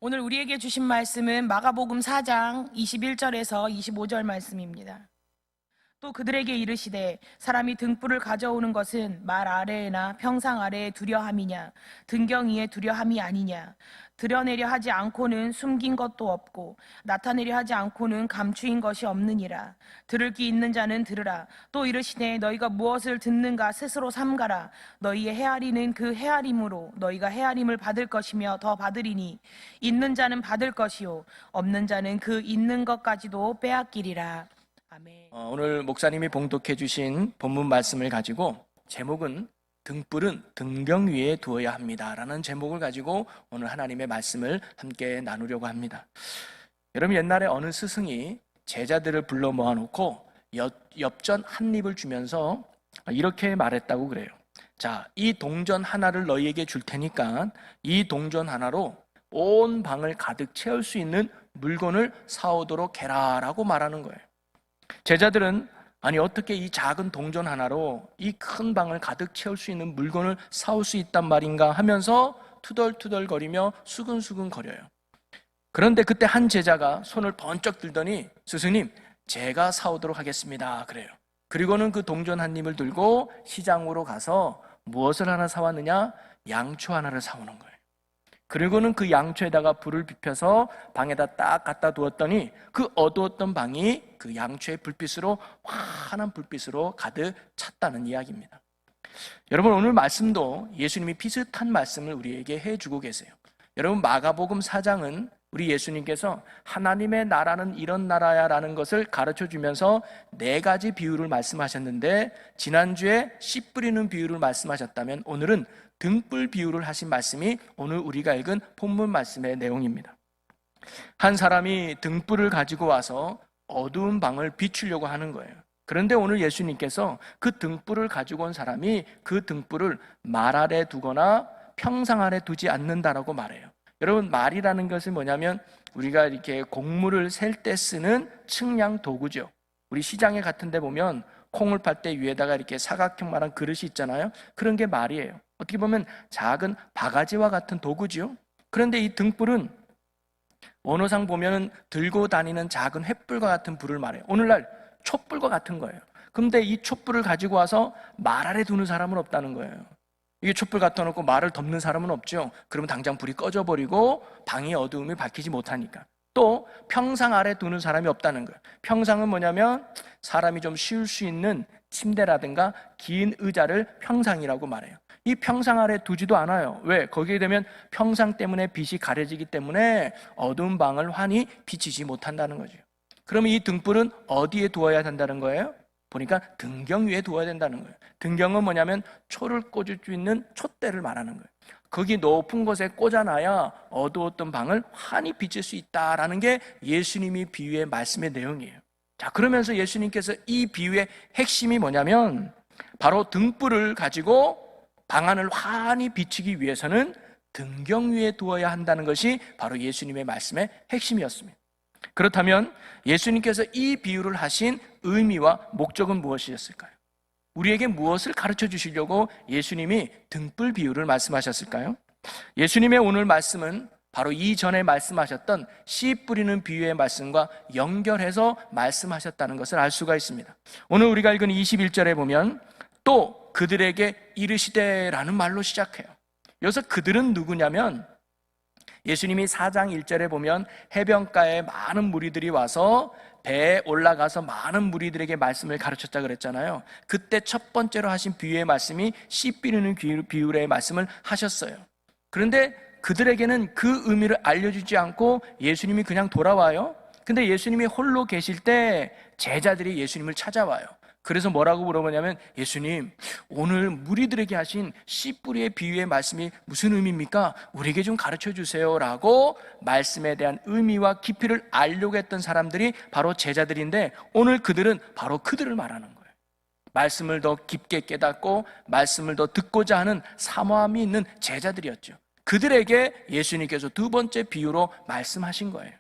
오늘 우리에게 주신 말씀은 마가복음 4장 21절에서 25절 말씀입니다. 또 그들에게 이르시되 사람이 등불을 가져오는 것은 말 아래에나 평상 아래에 두려함이냐 등경 위에 두려함이 아니냐. 드러내려 하지 않고는 숨긴 것도 없고 나타내려 하지 않고는 감추인 것이 없느니라. 들을 귀 있는 자는 들으라. 또 이르시되 너희가 무엇을 듣는가 스스로 삼가라. 너희의 헤아리는 그 헤아림으로 너희가 헤아림을 받을 것이며 더 받으리니 있는 자는 받을 것이요 없는 자는 그 있는 것까지도 빼앗기리라. 아멘. 오늘 목사님이 봉독해 주신 본문 말씀을 가지고 제목은 등불은 등경 위에 두어야 합니다 라는 제목을 가지고 오늘 하나님의 말씀을 함께 나누려고 합니다. 여러분, 옛날에 어느 스승이 제자들을 불러 모아놓고 엽전 한 입을 주면서 이렇게 말했다고 그래요. 자, 이 동전 하나를 너희에게 줄 테니까 이 동전 하나로 온 방을 가득 채울 수 있는 물건을 사오도록 해라 라고 말하는 거예요. 제자들은 아니 어떻게 이 작은 동전 하나로 이 큰 방을 가득 채울 수 있는 물건을 사올 수 있단 말인가 하면서 투덜투덜거리며 수근수근 거려요. 그런데 그때 한 제자가 손을 번쩍 들더니 스승님, 제가 사오도록 하겠습니다 그래요. 그리고는 그 동전 한 입을 들고 시장으로 가서 무엇을 하나 사왔느냐? 양초 하나를 사오는 거예요. 그리고는 그 양초에다가 불을 비펴서 방에다 딱 갖다 두었더니 그 어두웠던 방이 그 양초의 불빛으로 환한 불빛으로 가득 찼다는 이야기입니다. 여러분, 오늘 말씀도 예수님이 비슷한 말씀을 우리에게 해주고 계세요. 여러분, 마가복음 4장은 우리 예수님께서 하나님의 나라는 이런 나라야 라는 것을 가르쳐주면서 4가지 비유를 말씀하셨는데, 지난주에 씨 뿌리는 비유를 말씀하셨다면 오늘은 등불 비유를 하신 말씀이 오늘 우리가 읽은 본문 말씀의 내용입니다. 한 사람이 등불을 가지고 와서 어두운 방을 비추려고 하는 거예요. 그런데 오늘 예수님께서 그 등불을 가지고 온 사람이 그 등불을 말 아래 두거나 평상 아래 두지 않는다라고 말해요. 여러분, 말이라는 것은 뭐냐면 우리가 이렇게 곡물을 셀 때 쓰는 측량 도구죠. 우리 시장에 같은 데 보면 콩을 팔 때 위에다가 이렇게 사각형만한 그릇이 있잖아요. 그런 게 말이에요. 어떻게 보면 작은 바가지와 같은 도구죠. 그런데 이 등불은 언어상 보면 들고 다니는 작은 횃불과 같은 불을 말해요. 오늘날 촛불과 같은 거예요. 그런데 이 촛불을 가지고 와서 말 아래 두는 사람은 없다는 거예요. 이게 촛불 갖다 놓고 말을 덮는 사람은 없죠. 그러면 당장 불이 꺼져버리고 방의 어두움이 밝히지 못하니까. 또 평상 아래 두는 사람이 없다는 거예요. 평상은 뭐냐면 사람이 좀 쉴 수 있는 침대라든가 긴 의자를 평상이라고 말해요. 이 평상 아래 두지도 않아요. 왜? 거기에 되면 평상 때문에 빛이 가려지기 때문에 어두운 방을 환히 비치지 못한다는 거죠. 그러면 이 등불은 어디에 두어야 된다는 거예요? 보니까 등경 위에 두어야 된다는 거예요. 등경은 뭐냐면 초를 꽂을 수 있는 촛대를 말하는 거예요. 거기 높은 곳에 꽂아놔야 어두웠던 방을 환히 비칠 수 있다라는 게 예수님이 비유의 말씀의 내용이에요. 자, 그러면서 예수님께서 이 비유의 핵심이 뭐냐면 바로 등불을 가지고 방안을 환히 비추기 위해서는 등경 위에 두어야 한다는 것이 바로 예수님의 말씀의 핵심이었습니다. 그렇다면 예수님께서 이 비유를 하신 의미와 목적은 무엇이었을까요? 우리에게 무엇을 가르쳐 주시려고 예수님이 등불 비유를 말씀하셨을까요? 예수님의 오늘 말씀은 바로 이전에 말씀하셨던 씨 뿌리는 비유의 말씀과 연결해서 말씀하셨다는 것을 알 수가 있습니다. 오늘 우리가 읽은 21절에 보면 또 그들에게 이르시되라는 말로 시작해요. 여기서 그들은 누구냐면 예수님이 4장 1절에 보면 해변가에 많은 무리들이 와서 배에 올라가서 많은 무리들에게 말씀을 가르쳤다 그랬잖아요. 그때 첫 번째로 하신 비유의 말씀이 씨 뿌리는 비유의 말씀을 하셨어요. 그런데 그들에게는 그 의미를 알려주지 않고 예수님이 그냥 돌아와요. 근데 예수님이 홀로 계실 때 제자들이 예수님을 찾아와요. 그래서 뭐라고 물어보냐면 예수님, 오늘 무리들에게 하신 씨 뿌리의 비유의 말씀이 무슨 의미입니까? 우리에게 좀 가르쳐 주세요 라고 말씀에 대한 의미와 깊이를 알려고 했던 사람들이 바로 제자들인데, 오늘 그들은 바로 그들을 말하는 거예요. 말씀을 더 깊게 깨닫고 말씀을 더 듣고자 하는 사모함이 있는 제자들이었죠. 그들에게 예수님께서 두 번째 비유로 말씀하신 거예요.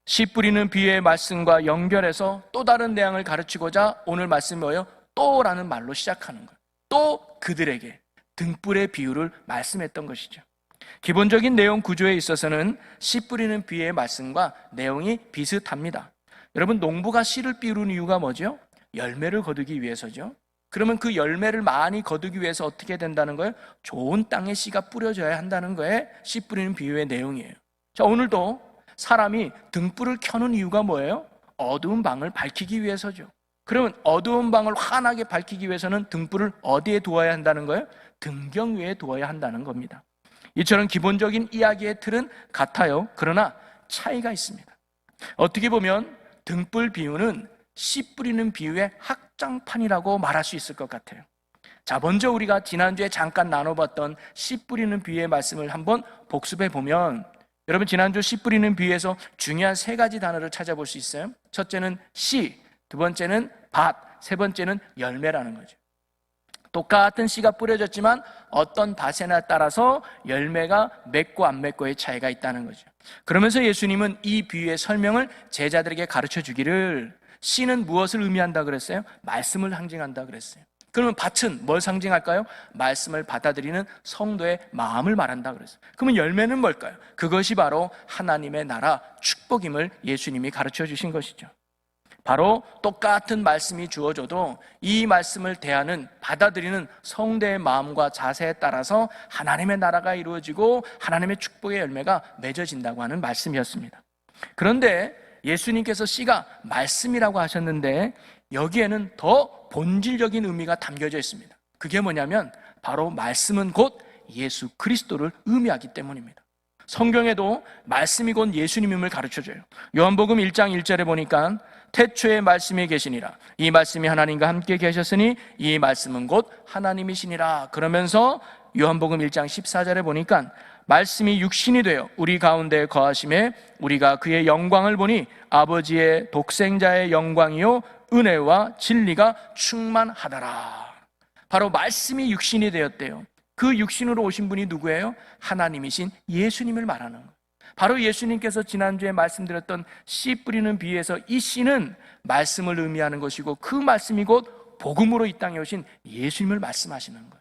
씨 뿌리는 비유의 말씀과 연결해서 또 다른 내용을 가르치고자 오늘 말씀이 뭐예요? 또라는 말로 시작하는 거예요. 또 그들에게 등불의 비유를 말씀했던 것이죠. 기본적인 내용 구조에 있어서는 씨 뿌리는 비유의 말씀과 내용이 비슷합니다. 여러분, 농부가 씨를 뿌리는 이유가 뭐죠? 열매를 거두기 위해서죠. 그러면 그 열매를 많이 거두기 위해서 어떻게 된다는 거예요? 좋은 땅에 씨가 뿌려져야 한다는 거에 씨 뿌리는 비유의 내용이에요. 자, 오늘도 사람이 등불을 켜는 이유가 뭐예요? 어두운 방을 밝히기 위해서죠. 그러면 어두운 방을 환하게 밝히기 위해서는 등불을 어디에 두어야 한다는 거예요? 등경 위에 두어야 한다는 겁니다. 이처럼 기본적인 이야기의 틀은 같아요. 그러나 차이가 있습니다. 어떻게 보면 등불 비유는 씨 뿌리는 비유의 확장판이라고 말할 수 있을 것 같아요. 자, 먼저 우리가 지난주에 잠깐 나눠봤던 씨 뿌리는 비유의 말씀을 한번 복습해 보면, 여러분, 지난주 씨 뿌리는 비유에서 중요한 세 가지 단어를 찾아볼 수 있어요. 첫째는 씨, 두 번째는 밭, 세 번째는 열매라는 거죠. 똑같은 씨가 뿌려졌지만 어떤 밭에나 따라서 열매가 맺고 안 맺고의 차이가 있다는 거죠. 그러면서 예수님은 이 비유의 설명을 제자들에게 가르쳐 주기를, 씨는 무엇을 의미한다 그랬어요? 말씀을 상징한다 그랬어요. 그러면 밭은 뭘 상징할까요? 말씀을 받아들이는 성도의 마음을 말한다 그랬어요. 그러면 열매는 뭘까요? 그것이 바로 하나님의 나라 축복임을 예수님이 가르쳐 주신 것이죠. 바로 똑같은 말씀이 주어져도 이 말씀을 대하는, 받아들이는 성도의 마음과 자세에 따라서 하나님의 나라가 이루어지고 하나님의 축복의 열매가 맺어진다고 하는 말씀이었습니다. 그런데 예수님께서 씨가 말씀이라고 하셨는데 여기에는 더 본질적인 의미가 담겨져 있습니다. 그게 뭐냐면 바로 말씀은 곧 예수 그리스도를 의미하기 때문입니다. 성경에도 말씀이 곧 예수님임을 가르쳐줘요. 요한복음 1장 1절에 보니까 태초에 말씀이 계시니라, 이 말씀이 하나님과 함께 계셨으니 이 말씀은 곧 하나님이시니라. 그러면서 요한복음 1장 14절에 보니까 말씀이 육신이 되어 우리 가운데 거하심에 우리가 그의 영광을 보니 아버지의 독생자의 영광이요 은혜와 진리가 충만하더라. 바로 말씀이 육신이 되었대요. 그 육신으로 오신 분이 누구예요? 하나님이신 예수님을 말하는 거예요. 바로 예수님께서 지난주에 말씀드렸던 씨 뿌리는 비유에서 이 씨는 말씀을 의미하는 것이고 그 말씀이 곧 복음으로 이 땅에 오신 예수님을 말씀하시는 거예요.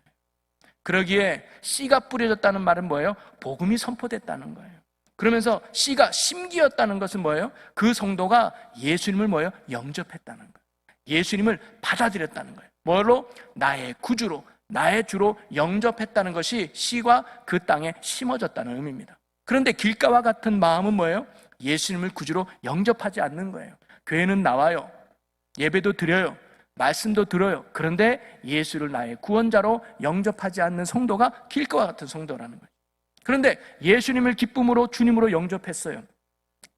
그러기에 씨가 뿌려졌다는 말은 뭐예요? 복음이 선포됐다는 거예요. 그러면서 씨가 심기였다는 것은 뭐예요? 그 성도가 예수님을 뭐예요? 영접했다는 거예요. 예수님을 받아들였다는 거예요. 뭐로? 나의 구주로, 나의 주로 영접했다는 것이 씨가 그 땅에 심어졌다는 의미입니다. 그런데 길가와 같은 마음은 뭐예요? 예수님을 구주로 영접하지 않는 거예요. 교회는 나와요. 예배도 드려요. 말씀도 들어요. 그런데 예수를 나의 구원자로 영접하지 않는 성도가 길가와 같은 성도라는 거예요. 그런데 예수님을 기쁨으로 주님으로 영접했어요.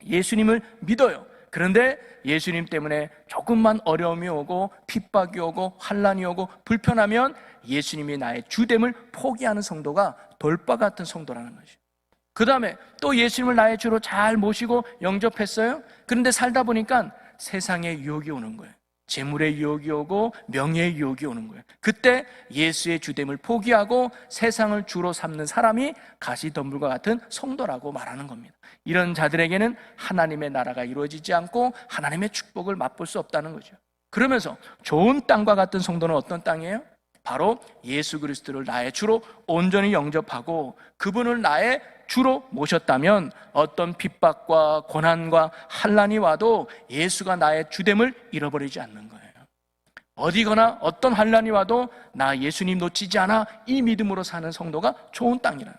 예수님을 믿어요. 그런데 예수님 때문에 조금만 어려움이 오고 핍박이 오고 환난이 오고 불편하면 예수님이 나의 주됨을 포기하는 성도가 돌바 같은 성도라는 거죠. 그 다음에 또 예수님을 나의 주로 잘 모시고 영접했어요. 그런데 살다 보니까 세상의 유혹이 오는 거예요. 재물의 유혹이 오고 명예의 유혹이 오는 거예요. 그때 예수의 주됨을 포기하고 세상을 주로 삼는 사람이 가시덤불과 같은 성도라고 말하는 겁니다. 이런 자들에게는 하나님의 나라가 이루어지지 않고 하나님의 축복을 맛볼 수 없다는 거죠. 그러면서 좋은 땅과 같은 성도는 어떤 땅이에요? 바로 예수 그리스도를 나의 주로 온전히 영접하고 그분을 나의 주로 모셨다면 어떤 핍박과 고난과 환난이 와도 예수가 나의 주됨을 잃어버리지 않는 거예요. 어디거나 어떤 환난이 와도 나 예수님 놓치지 않아, 이 믿음으로 사는 성도가 좋은 땅이라.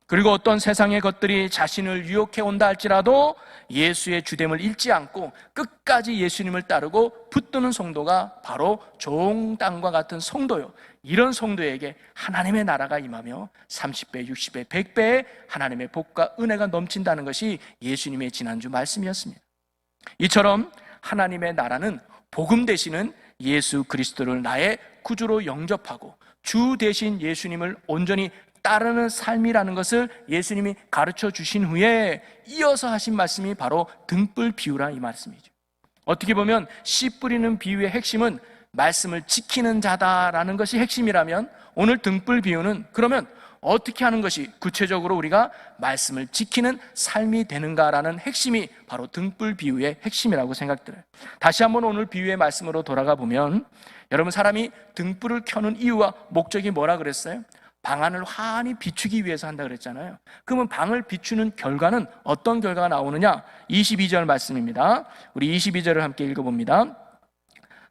그리고 어떤 세상의 것들이 자신을 유혹해 온다 할지라도 예수의 주됨을 잃지 않고 끝까지 예수님을 따르고 붙드는 성도가 바로 좋은 땅과 같은 성도요. 이런 성도에게 하나님의 나라가 임하며 30배, 60배, 100배의 하나님의 복과 은혜가 넘친다는 것이 예수님의 지난주 말씀이었습니다. 이처럼 하나님의 나라는 복음 되시는 예수 그리스도를 나의 구주로 영접하고 주 대신 예수님을 온전히 따르는 삶이라는 것을 예수님이 가르쳐 주신 후에 이어서 하신 말씀이 바로 등불 비유라 이 말씀이죠. 어떻게 보면 씨 뿌리는 비유의 핵심은 말씀을 지키는 자다라는 것이 핵심이라면 오늘 등불 비유는 그러면 어떻게 하는 것이 구체적으로 우리가 말씀을 지키는 삶이 되는가라는 핵심이 바로 등불 비유의 핵심이라고 생각들어요. 다시 한번 오늘 비유의 말씀으로 돌아가 보면 여러분, 사람이 등불을 켜는 이유와 목적이 뭐라 그랬어요? 방안을 환히 비추기 위해서 한다 그랬잖아요. 그러면 방을 비추는 결과는 어떤 결과가 나오느냐? 22절 말씀입니다. 우리 22절을 함께 읽어봅니다.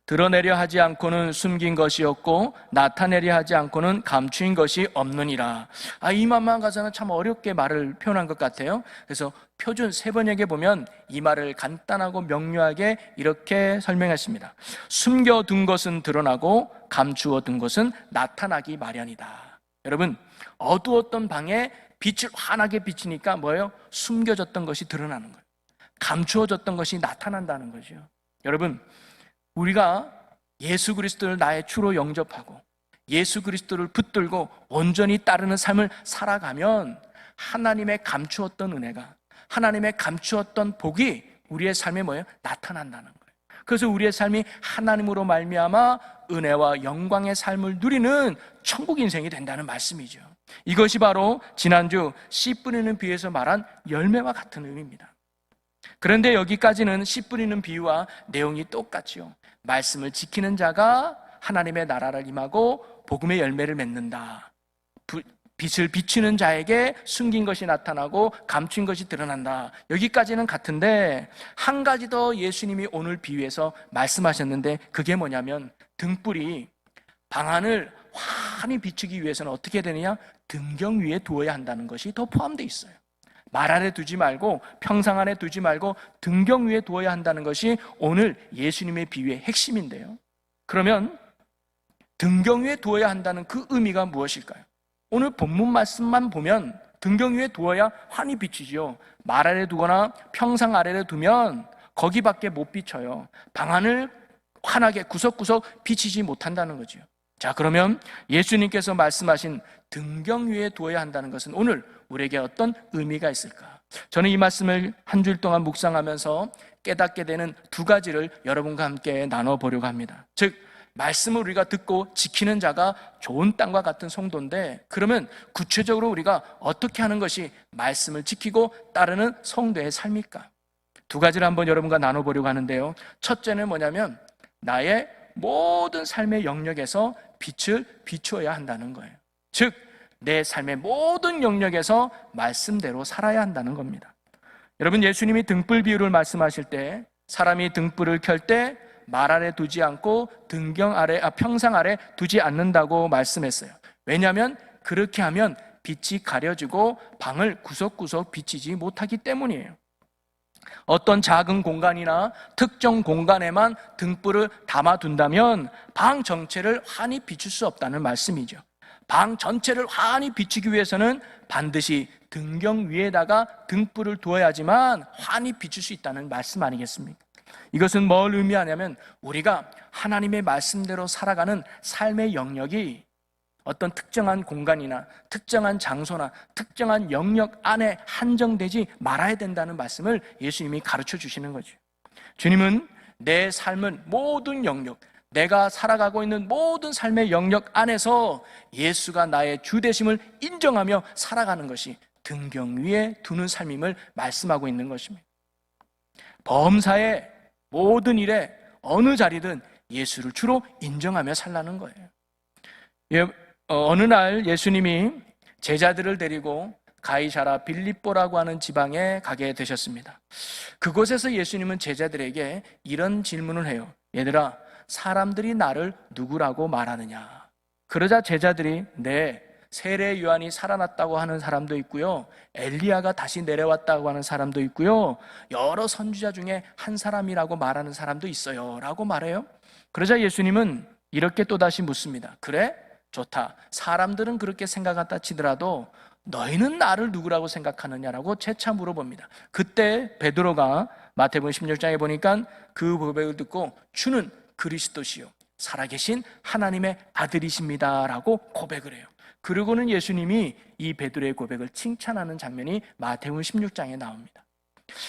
드러내려 하지 않고는 숨긴 것이 없고 나타내려 하지 않고는 감추인 것이 없느니라. 이 말만 가서는 참 어렵게 말을 표현한 것 같아요. 그래서 표준 세번역에 보면 이 말을 간단하고 명료하게 이렇게 설명했습니다. 숨겨둔 것은 드러나고 감추어둔 것은 나타나기 마련이다. 여러분, 어두웠던 방에 빛을 환하게 비치니까 뭐예요? 숨겨졌던 것이 드러나는 거예요. 감추어졌던 것이 나타난다는 거죠. 여러분, 우리가 예수 그리스도를 나의 주로 영접하고 예수 그리스도를 붙들고 온전히 따르는 삶을 살아가면 하나님의 감추었던 은혜가, 하나님의 감추었던 복이 우리의 삶에 뭐예요? 나타난다는 거예요. 그래서 우리의 삶이 하나님으로 말미암아 은혜와 영광의 삶을 누리는 천국 인생이 된다는 말씀이죠. 이것이 바로 지난주 씨 뿌리는 비유에서 말한 열매와 같은 의미입니다. 그런데 여기까지는 씨 뿌리는 비유와 내용이 똑같죠. 말씀을 지키는 자가 하나님의 나라를 임하고 복음의 열매를 맺는다. 빛을 비추는 자에게 숨긴 것이 나타나고 감춘 것이 드러난다. 여기까지는 같은데 한 가지 더 예수님이 오늘 비유에서 말씀하셨는데 그게 뭐냐면 등불이 방안을 환히 비추기 위해서는 어떻게 되느냐? 등경 위에 두어야 한다는 것이 더 포함되어 있어요. 말 아래 두지 말고 평상 안에 두지 말고 등경 위에 두어야 한다는 것이 오늘 예수님의 비유의 핵심인데요. 그러면 등경 위에 두어야 한다는 그 의미가 무엇일까요? 오늘 본문 말씀만 보면 등경 위에 두어야 환히 비치지요. 말 아래 두거나 평상 아래에 두면 거기밖에 못 비쳐요. 방안을 환하게 구석구석 비치지 못한다는 거죠. 자, 그러면 예수님께서 말씀하신 등경 위에 두어야 한다는 것은 오늘 우리에게 어떤 의미가 있을까? 저는 이 말씀을 한 주일 동안 묵상하면서 깨닫게 되는 두 가지를 여러분과 함께 나눠보려고 합니다. 즉, 말씀을 우리가 듣고 지키는 자가 좋은 땅과 같은 성도인데, 그러면 구체적으로 우리가 어떻게 하는 것이 말씀을 지키고 따르는 성도의 삶일까? 두 가지를 한번 여러분과 나눠보려고 하는데요. 첫째는 뭐냐면 나의 모든 삶의 영역에서 빛을 비추어야 한다는 거예요. 즉, 내 삶의 모든 영역에서 말씀대로 살아야 한다는 겁니다. 여러분, 예수님이 등불 비유를 말씀하실 때 사람이 등불을 켤 때 말 아래 두지 않고 평상 아래 두지 않는다고 말씀했어요. 왜냐하면 그렇게 하면 빛이 가려지고 방을 구석구석 비치지 못하기 때문이에요. 어떤 작은 공간이나 특정 공간에만 등불을 담아둔다면 방 전체를 환히 비출 수 없다는 말씀이죠. 방 전체를 환히 비추기 위해서는 반드시 등경 위에다가 등불을 두어야지만 환히 비출 수 있다는 말씀 아니겠습니까? 이것은 뭘 의미하냐면 우리가 하나님의 말씀대로 살아가는 삶의 영역이 어떤 특정한 공간이나 특정한 장소나 특정한 영역 안에 한정되지 말아야 된다는 말씀을 예수님이 가르쳐 주시는 거죠. 주님은 내 삶은 모든 영역, 내가 살아가고 있는 모든 삶의 영역 안에서 예수가 나의 주 되심을 인정하며 살아가는 것이 등경 위에 두는 삶임을 말씀하고 있는 것입니다. 범사의 모든 일에 어느 자리든 예수를 주로 인정하며 살라는 거예요. 어느 날 예수님이 제자들을 데리고 가이사라 빌립보라고 하는 지방에 가게 되셨습니다. 그곳에서 예수님은 제자들에게 이런 질문을 해요. 얘들아, 사람들이 나를 누구라고 말하느냐? 그러자 제자들이 세례 요한이 살아났다고 하는 사람도 있고요, 엘리야가 다시 내려왔다고 하는 사람도 있고요, 여러 선지자 중에 한 사람이라고 말하는 사람도 있어요 라고 말해요. 그러자 예수님은 이렇게 또다시 묻습니다. 그래? 좋다. 사람들은 그렇게 생각한다 치더라도 너희는 나를 누구라고 생각하느냐라고 재차 물어봅니다. 그때 베드로가 마태복음 16장에 보니까 그 고백을 듣고 주는 그리스도시요 살아계신 하나님의 아들이십니다 라고 고백을 해요. 그리고는 예수님이 이 베드로의 고백을 칭찬하는 장면이 마태복음 16장에 나옵니다.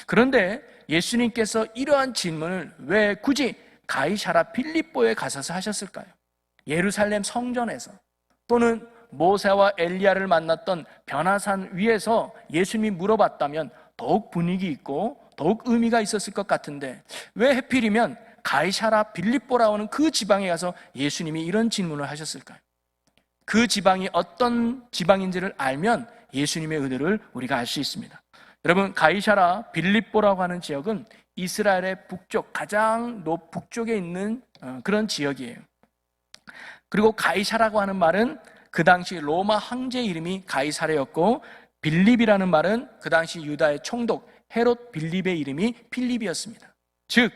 그런데 예수님께서 이러한 질문을 왜 굳이 가이사라 빌립보에 가셔서 하셨을까요? 예루살렘 성전에서 또는 모세와 엘리야를 만났던 변화산 위에서 예수님이 물어봤다면 더욱 분위기 있고 더욱 의미가 있었을 것 같은데 왜 하필이면 가이사라 빌립보라고 하는 그 지방에 가서 예수님이 이런 질문을 하셨을까요? 그 지방이 어떤 지방인지를 알면 예수님의 의도를 우리가 알 수 있습니다. 여러분, 가이사라 빌립보라고 하는 지역은 이스라엘의 북쪽, 가장 북쪽에 있는 그런 지역이에요. 그리고 가이사라고 하는 말은 그 당시 로마 황제 이름이 가이사르였고, 빌립이라는 말은 그 당시 유다의 총독 헤롯 빌립의 이름이 필립이었습니다. 즉,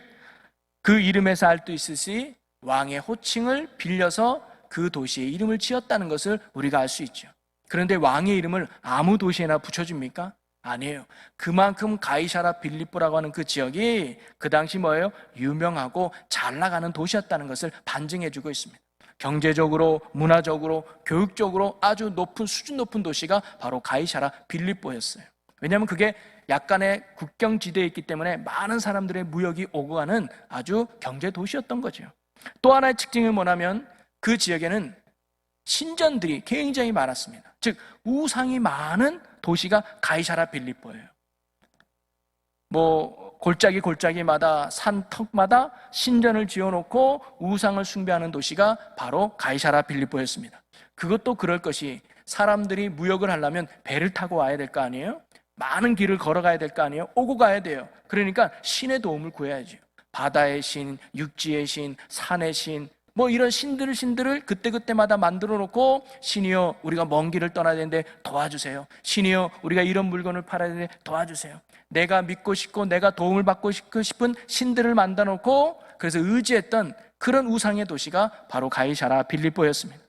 그 이름에서 알 수 있듯이 왕의 호칭을 빌려서 그 도시의 이름을 지었다는 것을 우리가 알 수 있죠. 그런데 왕의 이름을 아무 도시에나 붙여줍니까? 아니에요. 그만큼 가이사라 빌립보라고 하는 그 지역이 그 당시 뭐예요? 유명하고 잘 나가는 도시였다는 것을 반증해주고 있습니다. 경제적으로, 문화적으로, 교육적으로 아주 높은, 수준 높은 도시가 바로 가이사라 빌립보였어요. 왜냐하면 그게 약간의 국경지대에 있기 때문에 많은 사람들의 무역이 오고 가는 아주 경제 도시였던 거죠. 또 하나의 특징은 뭐냐면 그 지역에는 신전들이 굉장히 많았습니다. 즉 우상이 많은 도시가 가이사라 빌립보예요. 골짜기마다 산턱마다 신전을 지어놓고 우상을 숭배하는 도시가 바로 가이사라 빌립보였습니다. 그것도 그럴 것이, 사람들이 무역을 하려면 배를 타고 와야 될 거 아니에요? 많은 길을 걸어가야 될 거 아니에요? 오고 가야 돼요. 그러니까 신의 도움을 구해야죠. 바다의 신, 육지의 신, 산의 신, 이런 신들을 그때그때마다 만들어 놓고, 신이여 우리가 먼 길을 떠나야 되는데 도와주세요. 신이여 우리가 이런 물건을 팔아야 되는데 도와주세요. 내가 믿고 싶고 내가 도움을 받고 싶은 신들을 만들어 놓고, 그래서 의지했던 그런 우상의 도시가 바로 가이사라 빌립보였습니다.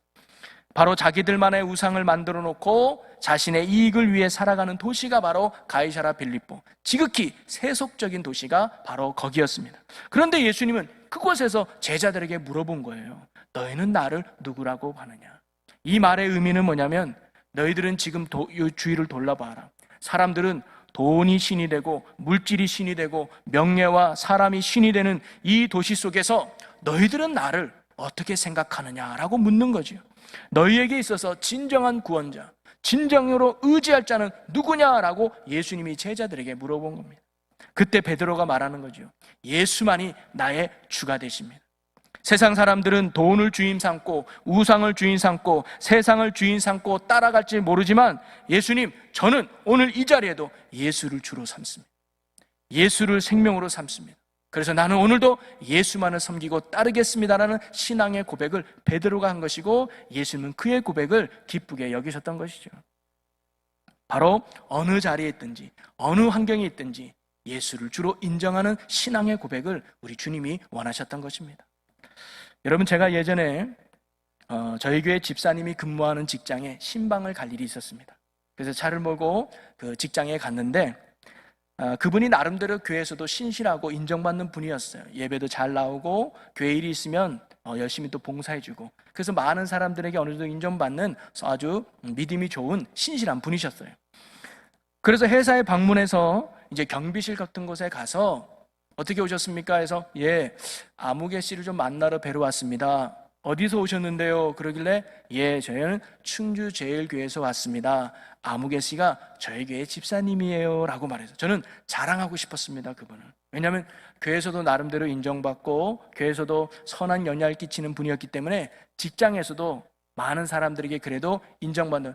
바로 자기들만의 우상을 만들어 놓고 자신의 이익을 위해 살아가는 도시가 바로 가이사라 빌립보, 지극히 세속적인 도시가 바로 거기였습니다. 그런데 예수님은 그곳에서 제자들에게 물어본 거예요. 너희는 나를 누구라고 하느냐? 이 말의 의미는 뭐냐면, 너희들은 지금 주위를 돌아봐라. 사람들은 돈이 신이 되고 물질이 신이 되고 명예와 사람이 신이 되는 이 도시 속에서 너희들은 나를 어떻게 생각하느냐라고 묻는 거죠. 너희에게 있어서 진정한 구원자, 진정으로 의지할 자는 누구냐라고 예수님이 제자들에게 물어본 겁니다. 그때 베드로가 말하는 거죠. 예수만이 나의 주가 되십니다. 세상 사람들은 돈을 주인 삼고 우상을 주인 삼고 세상을 주인 삼고 따라갈지 모르지만, 예수님, 저는 오늘 이 자리에도 예수를 주로 삼습니다. 예수를 생명으로 삼습니다. 그래서 나는 오늘도 예수만을 섬기고 따르겠습니다라는 신앙의 고백을 베드로가 한 것이고, 예수님은 그의 고백을 기쁘게 여기셨던 것이죠. 바로 어느 자리에 있든지 어느 환경에 있든지 예수를 주로 인정하는 신앙의 고백을 우리 주님이 원하셨던 것입니다. 여러분, 제가 예전에 저희 교회 집사님이 근무하는 직장에 신방을 갈 일이 있었습니다. 그래서 차를 몰고 그 직장에 갔는데, 그분이 나름대로 교회에서도 신실하고 인정받는 분이었어요. 예배도 잘 나오고 교회 일이 있으면 열심히 또 봉사해주고, 그래서 많은 사람들에게 어느 정도 인정받는 아주 믿음이 좋은 신실한 분이셨어요. 그래서 회사에 방문해서 이제 경비실 같은 곳에 가서 어떻게 오셨습니까? 해서 아무개 씨를 좀 만나러 뵈러 왔습니다. 어디서 오셨는데요? 그러길래 저희는 충주제일교회에서 왔습니다. 아무개 씨가 저희 교회 집사님이에요 라고 말해서 저는 자랑하고 싶었습니다, 그분을. 왜냐하면 교회에서도 나름대로 인정받고 교회에서도 선한 영향을 끼치는 분이었기 때문에 직장에서도 많은 사람들에게 그래도 인정받는,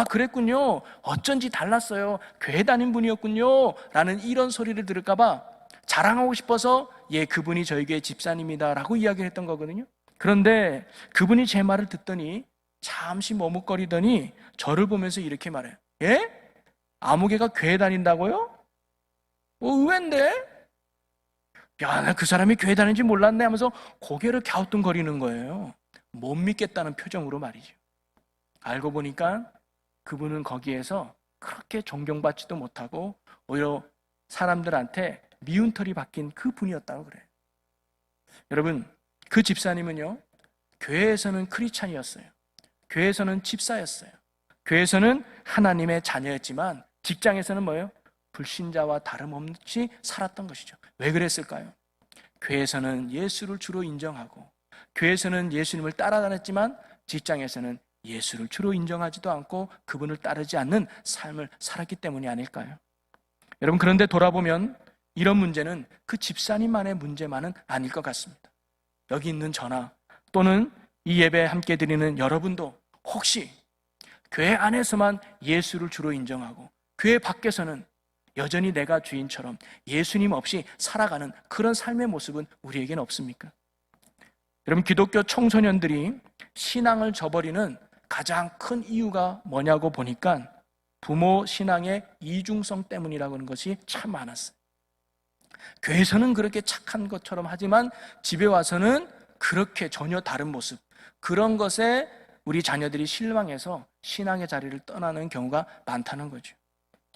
그랬군요, 어쩐지 달랐어요, 교회 다닌 분이었군요 라는 이런 소리를 들을까 봐 자랑하고 싶어서 그분이 저희 교회 집사님이다 라고 이야기를 했던 거거든요. 그런데 그분이 제 말을 듣더니 잠시 머뭇거리더니 저를 보면서 이렇게 말해요. 아무개가 교회 다닌다고요? 의외인데? 나 그 사람이 교회 다니는지 몰랐네 하면서 고개를 갸우뚱거리는 거예요. 못 믿겠다는 표정으로 말이죠. 알고 보니까 그분은 거기에서 그렇게 존경받지도 못하고 오히려 사람들한테 미운 털이 박힌 그 분이었다고 그래요. 여러분, 그 집사님은요, 교회에서는 크리스찬이었어요. 교회에서는 집사였어요. 교회에서는 하나님의 자녀였지만 직장에서는 뭐예요? 불신자와 다름없이 살았던 것이죠. 왜 그랬을까요? 교회에서는 예수를 주로 인정하고 교회에서는 예수님을 따라다녔지만 직장에서는 예수를 주로 인정하지도 않고 그분을 따르지 않는 삶을 살았기 때문이 아닐까요? 여러분, 그런데 돌아보면 이런 문제는 그 집사님만의 문제만은 아닐 것 같습니다. 여기 있는 저나 또는 이 예배 함께 드리는 여러분도 혹시 교회 안에서만 예수를 주로 인정하고 교회 밖에서는 여전히 내가 주인처럼 예수님 없이 살아가는 그런 삶의 모습은 우리에게는 없습니까? 여러분, 기독교 청소년들이 신앙을 저버리는 가장 큰 이유가 뭐냐고 보니까 부모 신앙의 이중성 때문이라고 하는 것이 참 많았어요. 교회에서는 그렇게 착한 것처럼 하지만 집에 와서는 그렇게 전혀 다른 모습, 그런 것에 우리 자녀들이 실망해서 신앙의 자리를 떠나는 경우가 많다는 거죠.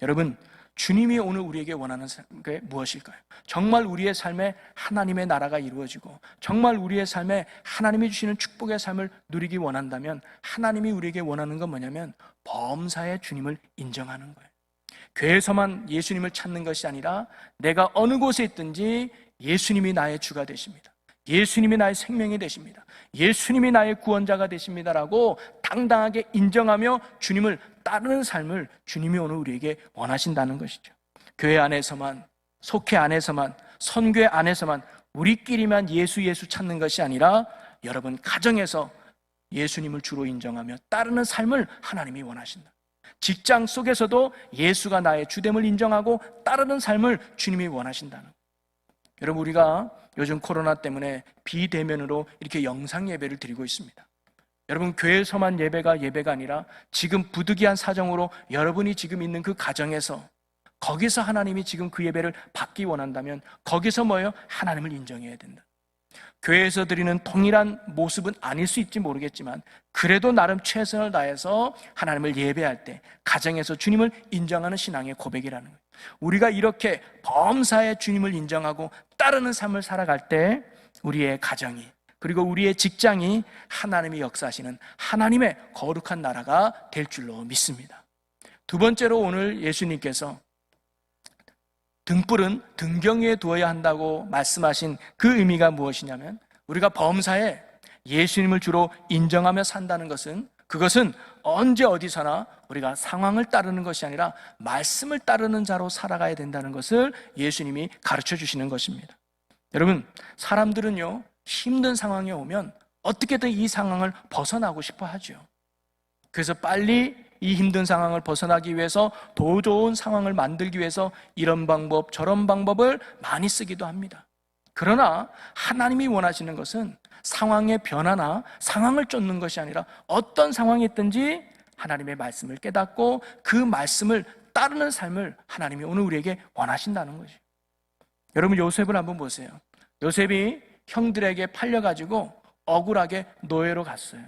여러분, 주님이 오늘 우리에게 원하는 게 무엇일까요? 정말 우리의 삶에 하나님의 나라가 이루어지고 정말 우리의 삶에 하나님이 주시는 축복의 삶을 누리기 원한다면 하나님이 우리에게 원하는 건 뭐냐면 범사에 주님을 인정하는 거예요. 교회에서만 예수님을 찾는 것이 아니라 내가 어느 곳에 있든지 예수님이 나의 주가 되십니다. 예수님이 나의 생명이 되십니다. 예수님이 나의 구원자가 되십니다라고 당당하게 인정하며 주님을 따르는 삶을 주님이 오늘 우리에게 원하신다는 것이죠. 교회 안에서만, 속회 안에서만, 선교회 안에서만 우리끼리만 예수 찾는 것이 아니라 여러분 가정에서 예수님을 주로 인정하며 따르는 삶을 하나님이 원하신다. 직장 속에서도 예수가 나의 주됨을 인정하고 따르는 삶을 주님이 원하신다는 거예요. 여러분, 우리가 요즘 코로나 때문에 비대면으로 이렇게 영상 예배를 드리고 있습니다. 여러분, 교회에서만 예배가 아니라 지금 부득이한 사정으로 여러분이 지금 있는 그 가정에서 거기서 하나님이 지금 그 예배를 받기 원한다면 거기서 뭐예요? 하나님을 인정해야 된다. 교회에서 드리는 동일한 모습은 아닐 수 있지 모르겠지만 그래도 나름 최선을 다해서 하나님을 예배할 때 가정에서 주님을 인정하는 신앙의 고백이라는 거예요. 우리가 이렇게 범사에 주님을 인정하고 따르는 삶을 살아갈 때 우리의 가정이 그리고 우리의 직장이 하나님이 역사하시는 하나님의 거룩한 나라가 될 줄로 믿습니다. 두 번째로 오늘 예수님께서 등불은 등경 위에 두어야 한다고 말씀하신 그 의미가 무엇이냐면 우리가 범사에 예수님을 주로 인정하며 산다는 것은 그것은 언제 어디서나 우리가 상황을 따르는 것이 아니라 말씀을 따르는 자로 살아가야 된다는 것을 예수님이 가르쳐 주시는 것입니다. 여러분, 사람들은요 힘든 상황에 오면 어떻게든 이 상황을 벗어나고 싶어 하죠. 그래서 빨리 이 힘든 상황을 벗어나기 위해서 더 좋은 상황을 만들기 위해서 이런 방법 저런 방법을 많이 쓰기도 합니다. 그러나 하나님이 원하시는 것은 상황의 변화나 상황을 쫓는 것이 아니라 어떤 상황이 있든지 하나님의 말씀을 깨닫고 그 말씀을 따르는 삶을 하나님이 오늘 우리에게 원하신다는 거죠. 여러분, 요셉을 한번 보세요. 요셉이 형들에게 팔려가지고 억울하게 노예로 갔어요.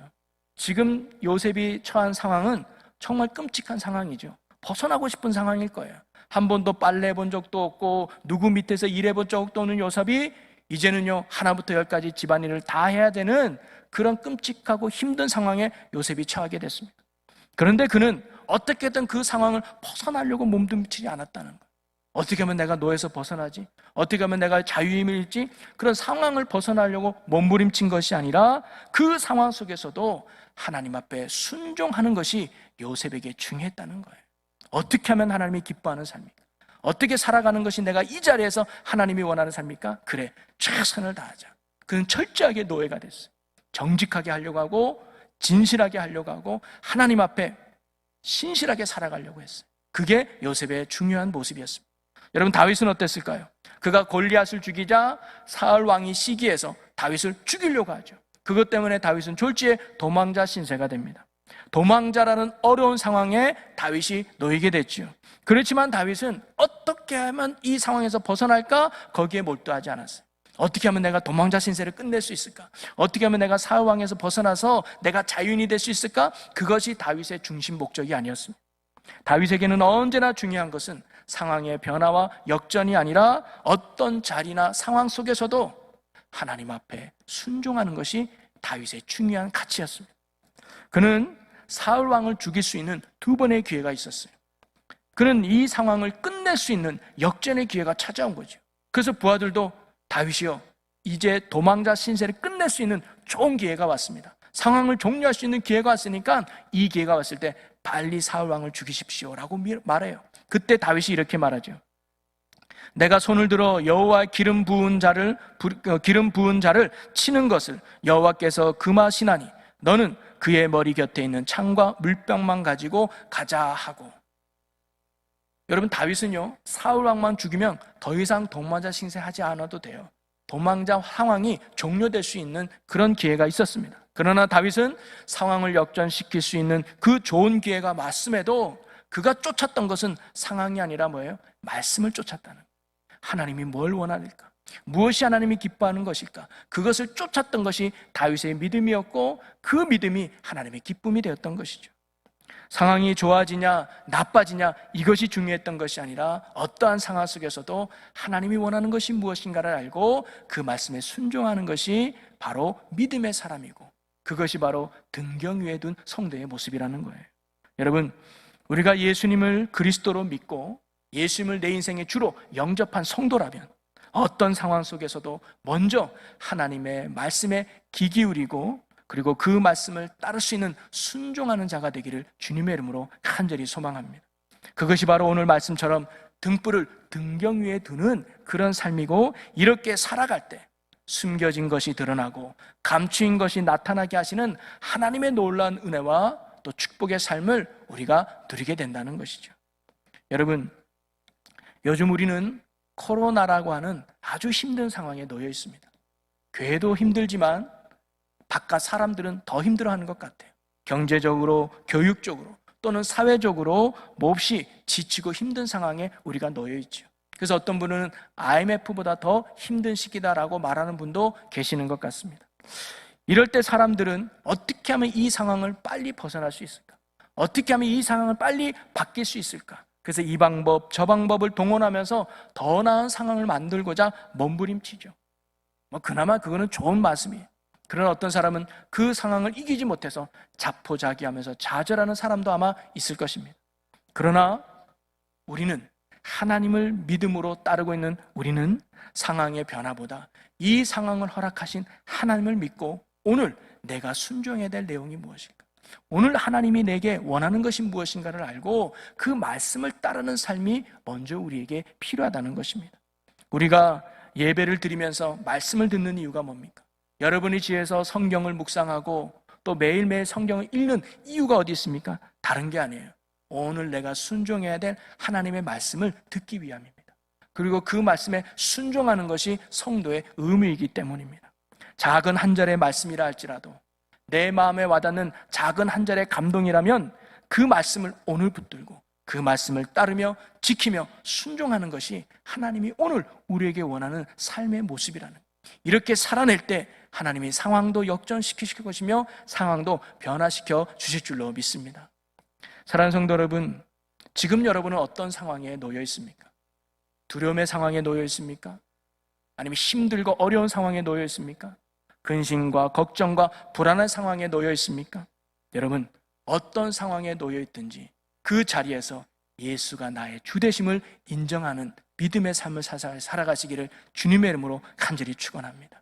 지금 요셉이 처한 상황은 정말 끔찍한 상황이죠. 벗어나고 싶은 상황일 거예요. 한 번도 빨래 해본 적도 없고 누구 밑에서 일해본 적도 없는 요셉이 이제는요 하나부터 열까지 집안일을 다 해야 되는 그런 끔찍하고 힘든 상황에 요셉이 처하게 됐습니다. 그런데 그는 어떻게든 그 상황을 벗어나려고 몸부림치지 않았다는 거예요. 어떻게 하면 내가 노예에서 벗어나지? 어떻게 하면 내가 자유임을 잃지? 그런 상황을 벗어나려고 몸부림친 것이 아니라 그 상황 속에서도 하나님 앞에 순종하는 것이 요셉에게 중요했다는 거예요. 어떻게 하면 하나님이 기뻐하는 삶입니까? 어떻게 살아가는 것이 내가 이 자리에서 하나님이 원하는 삶입니까? 그래, 최선을 다하자. 그는 철저하게 노예가 됐어요. 정직하게 하려고 하고 진실하게 하려고 하고 하나님 앞에 신실하게 살아가려고 했어요. 그게 요셉의 중요한 모습이었습니다. 여러분, 다윗은 어땠을까요? 그가 골리앗을 죽이자 사울 왕이 시기해서 다윗을 죽이려고 하죠. 그것 때문에 다윗은 졸지에 도망자 신세가 됩니다. 도망자라는 어려운 상황에 다윗이 놓이게 됐죠. 그렇지만 다윗은 어떻게 하면 이 상황에서 벗어날까? 거기에 몰두하지 않았어요. 어떻게 하면 내가 도망자 신세를 끝낼 수 있을까? 어떻게 하면 내가 사울 왕에서 벗어나서 내가 자유인이 될 수 있을까? 그것이 다윗의 중심 목적이 아니었습니다. 다윗에게는 언제나 중요한 것은 상황의 변화와 역전이 아니라 어떤 자리나 상황 속에서도 하나님 앞에 순종하는 것이 다윗의 중요한 가치였습니다. 그는 사울 왕을 죽일 수 있는 두 번의 기회가 있었어요. 그는 이 상황을 끝낼 수 있는 역전의 기회가 찾아온 거죠. 그래서 부하들도 다윗이요, 이제 도망자 신세를 끝낼 수 있는 좋은 기회가 왔습니다. 상황을 종료할 수 있는 기회가 왔으니까 이 기회가 왔을 때 빨리 사울 왕을 죽이십시오라고 말해요. 그때 다윗이 이렇게 말하죠. 내가 손을 들어 여호와의 기름 부은 자를 치는 것을 여호와께서 금하시나니 너는 그의 머리 곁에 있는 창과 물병만 가지고 가자 하고. 여러분, 다윗은요, 사울 왕만 죽이면 더 이상 도망자 신세하지 않아도 돼요. 도망자 상황이 종료될 수 있는 그런 기회가 있었습니다. 그러나 다윗은 상황을 역전시킬 수 있는 그 좋은 기회가 왔음에도 그가 쫓았던 것은 상황이 아니라 뭐예요? 말씀을 쫓았다는 거예요. 하나님이 뭘 원하실까? 무엇이 하나님이 기뻐하는 것일까? 그것을 쫓았던 것이 다윗의 믿음이었고, 그 믿음이 하나님의 기쁨이 되었던 것이죠. 상황이 좋아지냐 나빠지냐 이것이 중요했던 것이 아니라 어떠한 상황 속에서도 하나님이 원하는 것이 무엇인가를 알고 그 말씀에 순종하는 것이 바로 믿음의 사람이고, 그것이 바로 등경 위에 둔 성도의 모습이라는 거예요. 여러분, 우리가 예수님을 그리스도로 믿고 예수님을 내 인생의 주로 영접한 성도라면 어떤 상황 속에서도 먼저 하나님의 말씀에 귀 기울이고, 그리고 그 말씀을 따를 수 있는 순종하는 자가 되기를 주님의 이름으로 간절히 소망합니다. 그것이 바로 오늘 말씀처럼 등불을 등경 위에 두는 그런 삶이고, 이렇게 살아갈 때 숨겨진 것이 드러나고 감추인 것이 나타나게 하시는 하나님의 놀라운 은혜와 또 축복의 삶을 우리가 누리게 된다는 것이죠. 여러분, 요즘 우리는 코로나라고 하는 아주 힘든 상황에 놓여 있습니다. 교회도 힘들지만 바깥 사람들은 더 힘들어하는 것 같아요. 경제적으로, 교육적으로 또는 사회적으로 몹시 지치고 힘든 상황에 우리가 놓여 있죠. 그래서 어떤 분은 IMF보다 더 힘든 시기다라고 말하는 분도 계시는 것 같습니다. 이럴 때 사람들은 어떻게 하면 이 상황을 빨리 벗어날 수 있을까? 어떻게 하면 이 상황을 빨리 바뀔 수 있을까? 그래서 이 방법 저 방법을 동원하면서 더 나은 상황을 만들고자 몸부림치죠. 그나마 그거는 좋은 말씀이에요. 그러나 어떤 사람은 그 상황을 이기지 못해서 자포자기하면서 좌절하는 사람도 아마 있을 것입니다. 그러나 우리는 하나님을 믿음으로 따르고 있는 우리는 상황의 변화보다 이 상황을 허락하신 하나님을 믿고 오늘 내가 순종해야 될 내용이 무엇일까? 오늘 하나님이 내게 원하는 것이 무엇인가를 알고 그 말씀을 따르는 삶이 먼저 우리에게 필요하다는 것입니다. 우리가 예배를 드리면서 말씀을 듣는 이유가 뭡니까? 여러분이 집에서 성경을 묵상하고 또 매일매일 성경을 읽는 이유가 어디 있습니까? 다른 게 아니에요. 오늘 내가 순종해야 될 하나님의 말씀을 듣기 위함입니다. 그리고 그 말씀에 순종하는 것이 성도의 의무이기 때문입니다. 작은 한 절의 말씀이라 할지라도 내 마음에 와닿는 작은 한 절의 감동이라면 그 말씀을 오늘 붙들고 그 말씀을 따르며 지키며 순종하는 것이 하나님이 오늘 우리에게 원하는 삶의 모습이라는 거예요. 이렇게 살아낼 때 하나님이 상황도 역전시키실 것이며 상황도 변화시켜 주실 줄로 믿습니다. 사랑하는 성도 여러분, 지금 여러분은 어떤 상황에 놓여 있습니까? 두려움의 상황에 놓여 있습니까? 아니면 힘들고 어려운 상황에 놓여 있습니까? 근심과 걱정과 불안한 상황에 놓여 있습니까? 여러분, 어떤 상황에 놓여 있든지 그 자리에서 예수가 나의 주되심을 인정하는 믿음의 삶을 살아가시기를 주님의 이름으로 간절히 축원합니다.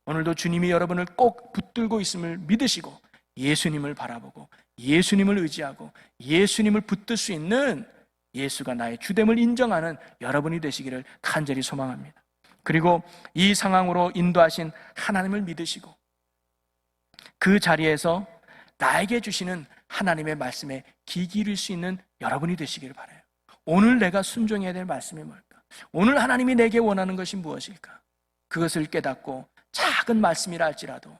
오늘도 주님이 여러분을 꼭 붙들고 있음을 믿으시고 예수님을 바라보고 예수님을 의지하고 예수님을 붙들 수 있는 예수가 나의 주됨을 인정하는 여러분이 되시기를 간절히 소망합니다. 그리고 이 상황으로 인도하신 하나님을 믿으시고 그 자리에서 나에게 주시는 하나님의 말씀에 귀 기울일 수 있는 여러분이 되시기를 바라요. 오늘 내가 순종해야 될 말씀이 뭘까? 오늘 하나님이 내게 원하는 것이 무엇일까? 그것을 깨닫고 작은 말씀이라 할지라도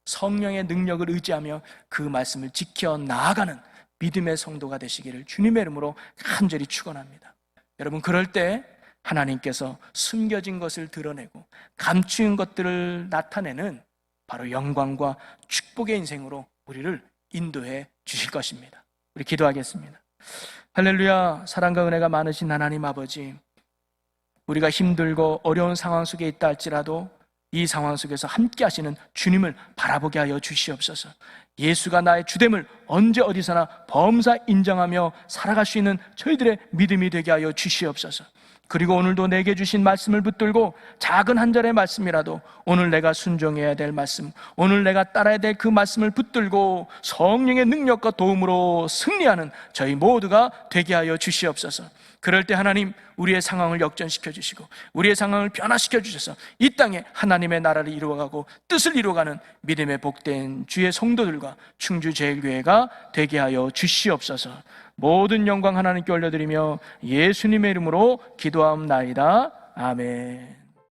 성령의 능력을 의지하며 그 말씀을 지켜 나아가는 믿음의 성도가 되시기를 주님의 이름으로 간절히 축원합니다. 여러분, 그럴 때 하나님께서 숨겨진 것을 드러내고 감추인 것들을 나타내는 바로 영광과 축복의 인생으로 우리를 인도해 주실 것입니다. 우리 기도하겠습니다. 할렐루야. 사랑과 은혜가 많으신 하나님 아버지, 우리가 힘들고 어려운 상황 속에 있다 할지라도 이 상황 속에서 함께 하시는 주님을 바라보게 하여 주시옵소서. 예수가 나의 주됨을 언제 어디서나 범사 인정하며 살아갈 수 있는 저희들의 믿음이 되게 하여 주시옵소서. 그리고 오늘도 내게 주신 말씀을 붙들고 작은 한 절의 말씀이라도 오늘 내가 순종해야 될 말씀, 오늘 내가 따라야 될 그 말씀을 붙들고 성령의 능력과 도움으로 승리하는 저희 모두가 되게 하여 주시옵소서. 그럴 때 하나님, 우리의 상황을 역전시켜 주시고 우리의 상황을 변화시켜 주셔서 이 땅에 하나님의 나라를 이루어가고 뜻을 이루어가는 믿음의 복된 주의 성도들과 교회가 충주제일교회가 되게 하여 주시옵소서. 모든 영광 하나님께 올려드리며 예수님의 이름으로 기도하옵나이다. 아멘.